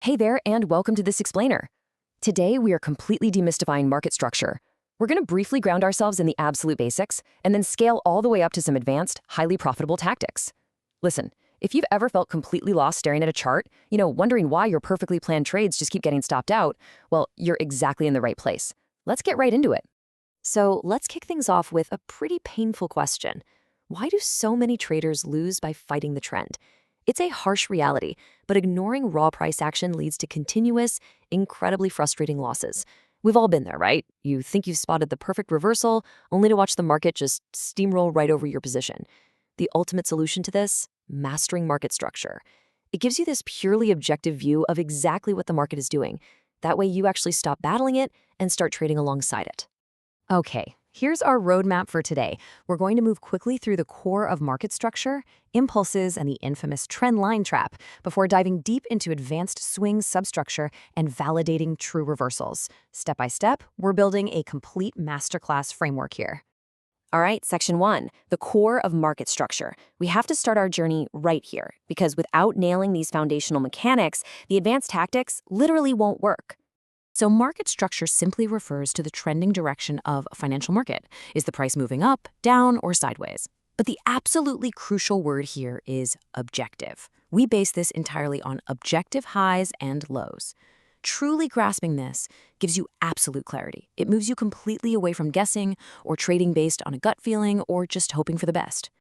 Hey there, and welcome to This Explainer. Today, we are completely demystifying market structure. We're going to briefly ground ourselves in the absolute basics and then scale all the way up to some advanced, highly profitable tactics. Listen, if you've ever felt completely lost staring at a chart, wondering why your perfectly planned trades just keep getting stopped out, well, you're exactly in the right place. Let's get right into it. So let's kick things off with a pretty painful question. Why do so many traders lose by fighting the trend? It's a harsh reality, but ignoring raw price action leads to continuous, incredibly frustrating losses. We've all been there, right? You think you've spotted the perfect reversal, only to watch the market just steamroll right over your position. The ultimate solution to this? Mastering market structure. It gives you this purely objective view of exactly what the market is doing. That way you actually stop battling it and start trading alongside it. Okay, here's our roadmap for today. We're going to move quickly through the core of market structure, impulses, and the infamous trend line trap before diving deep into advanced swing substructure and validating true reversals. Step by step, we're building a complete masterclass framework here. All right, section 1, the core of market structure. We have to start our journey right here because without nailing these foundational mechanics, the advanced tactics literally won't work. So market structure simply refers to the trending direction of a financial market. Is the price moving up, down, or sideways? But the absolutely crucial word here is objective. We base this entirely on objective highs and lows. Truly grasping this gives you absolute clarity. It moves you completely away from guessing or trading based on a gut feeling or just hoping for the best.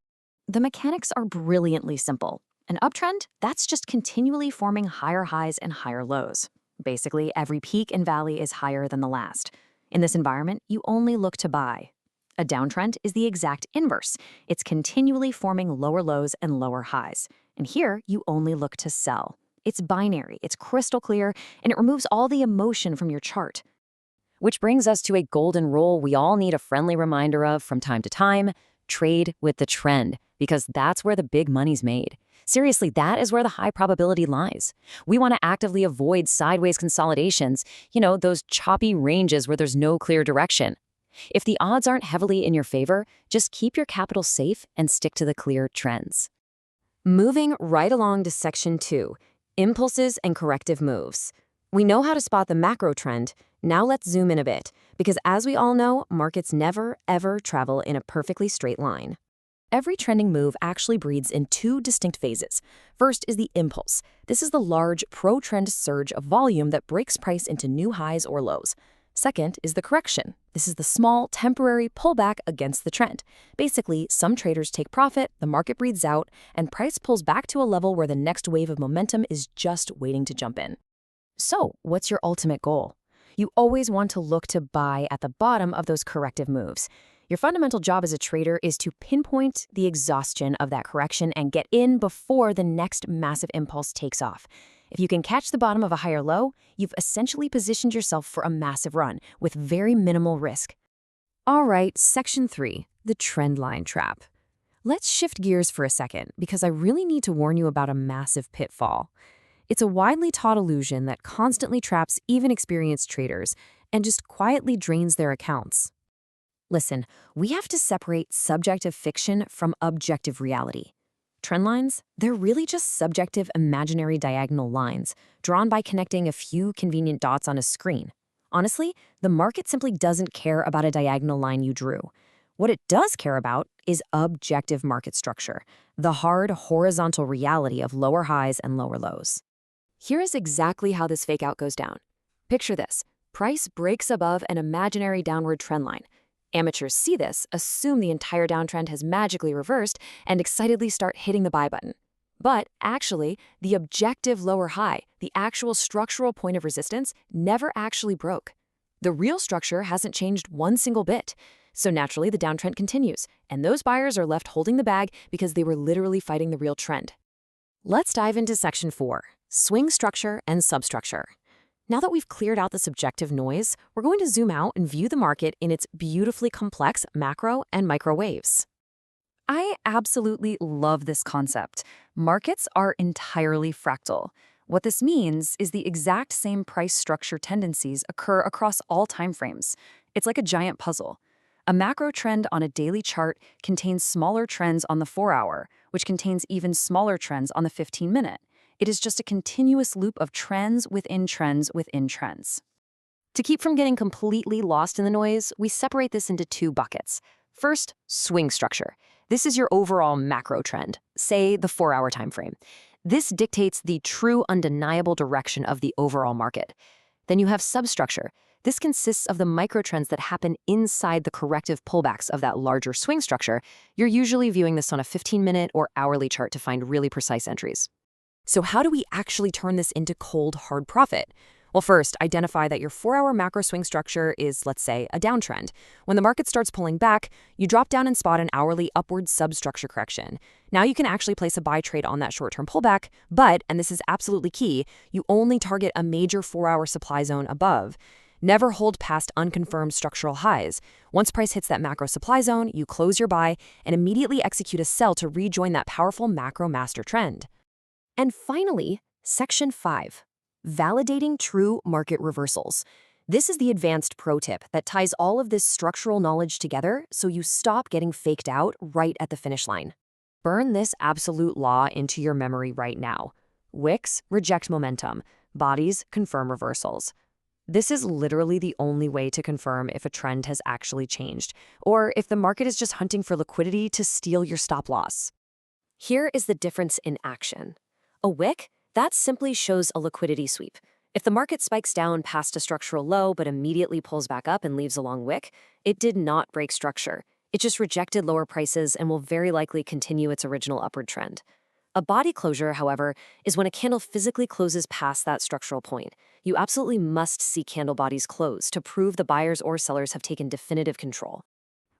The mechanics are brilliantly simple. An uptrend, that's just continually forming higher highs and higher lows. Basically, every peak and valley is higher than the last. In this environment, you only look to buy. A downtrend is the exact inverse. It's continually forming lower lows and lower highs. And here, you only look to sell. It's binary, it's crystal clear, and it removes all the emotion from your chart. Which brings us to a golden rule we all need a friendly reminder of from time to time: trade with the trend, because that's where the big money's made. Seriously, that is where the high probability lies. We want to actively avoid sideways consolidations, those choppy ranges where there's no clear direction. If the odds aren't heavily in your favor, just keep your capital safe and stick to the clear trends. Moving right along to section 2, impulses and corrective moves. We know how to spot the macro trend. Now let's zoom in a bit, because as we all know, markets never, ever travel in a perfectly straight line. Every trending move actually breeds in two distinct phases. First is the impulse. This is the large pro-trend surge of volume that breaks price into new highs or lows. Second is the correction. This is the small, temporary pullback against the trend. Basically, some traders take profit, the market breathes out, and price pulls back to a level where the next wave of momentum is just waiting to jump in. So, what's your ultimate goal? You always want to look to buy at the bottom of those corrective moves. Your fundamental job as a trader is to pinpoint the exhaustion of that correction and get in before the next massive impulse takes off. If you can catch the bottom of a higher low, you've essentially positioned yourself for a massive run with very minimal risk. All right, section 3, the trend line trap. Let's shift gears for a second because I really need to warn you about a massive pitfall. It's a widely taught illusion that constantly traps even experienced traders and just quietly drains their accounts. Listen, we have to separate subjective fiction from objective reality. Trend lines, they're really just subjective imaginary diagonal lines drawn by connecting a few convenient dots on a screen. Honestly, the market simply doesn't care about a diagonal line you drew. What it does care about is objective market structure, the hard horizontal reality of lower highs and lower lows. Here is exactly how this fakeout goes down. Picture this: price breaks above an imaginary downward trend line. Amateurs see this, assume the entire downtrend has magically reversed, and excitedly start hitting the buy button. But actually, the objective lower high, the actual structural point of resistance, never actually broke. The real structure hasn't changed one single bit. So naturally, the downtrend continues, and those buyers are left holding the bag because they were literally fighting the real trend. Let's dive into section 4, swing structure and substructure. Now that we've cleared out the subjective noise, we're going to zoom out and view the market in its beautifully complex macro and micro waves. I absolutely love this concept. Markets are entirely fractal. What this means is the exact same price structure tendencies occur across all timeframes. It's like a giant puzzle. A macro trend on a daily chart contains smaller trends on the 4-hour, which contains even smaller trends on the 15-minute. It is just a continuous loop of trends within trends within trends. To keep from getting completely lost in the noise, we separate this into two buckets. First, swing structure. This is your overall macro trend, say the 4-hour time frame. This dictates the true undeniable direction of the overall market. Then you have substructure. This consists of the microtrends that happen inside the corrective pullbacks of that larger swing structure. You're usually viewing this on a 15-minute or hourly chart to find really precise entries. So how do we actually turn this into cold, hard profit? Well, first, identify that your 4-hour macro swing structure is, let's say, a downtrend. When the market starts pulling back, you drop down and spot an hourly upward substructure correction. Now you can actually place a buy trade on that short-term pullback, but, and this is absolutely key, you only target a major 4-hour supply zone above. Never hold past unconfirmed structural highs. Once price hits that macro supply zone, you close your buy and immediately execute a sell to rejoin that powerful macro master trend. And finally, Section 5. Validating true market reversals. This is the advanced pro tip that ties all of this structural knowledge together so you stop getting faked out right at the finish line. Burn this absolute law into your memory right now. Wicks reject momentum. Bodies confirm reversals. This is literally the only way to confirm if a trend has actually changed, or if the market is just hunting for liquidity to steal your stop loss. Here is the difference in action. A wick? That simply shows a liquidity sweep. If the market spikes down past a structural low but immediately pulls back up and leaves a long wick, it did not break structure. It just rejected lower prices and will very likely continue its original upward trend. A body closure, however, is when a candle physically closes past that structural point. You absolutely must see candle bodies close to prove the buyers or sellers have taken definitive control.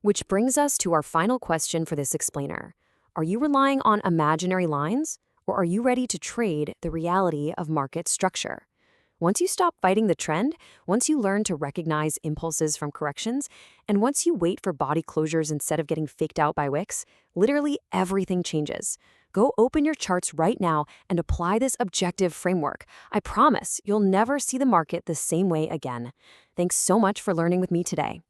Which brings us to our final question for this explainer. Are you relying on imaginary lines? Or are you ready to trade the reality of market structure? Once you stop fighting the trend, once you learn to recognize impulses from corrections, and once you wait for body closures instead of getting faked out by wicks, literally everything changes. Go open your charts right now and apply this objective framework. I promise you'll never see the market the same way again. Thanks so much for learning with me today.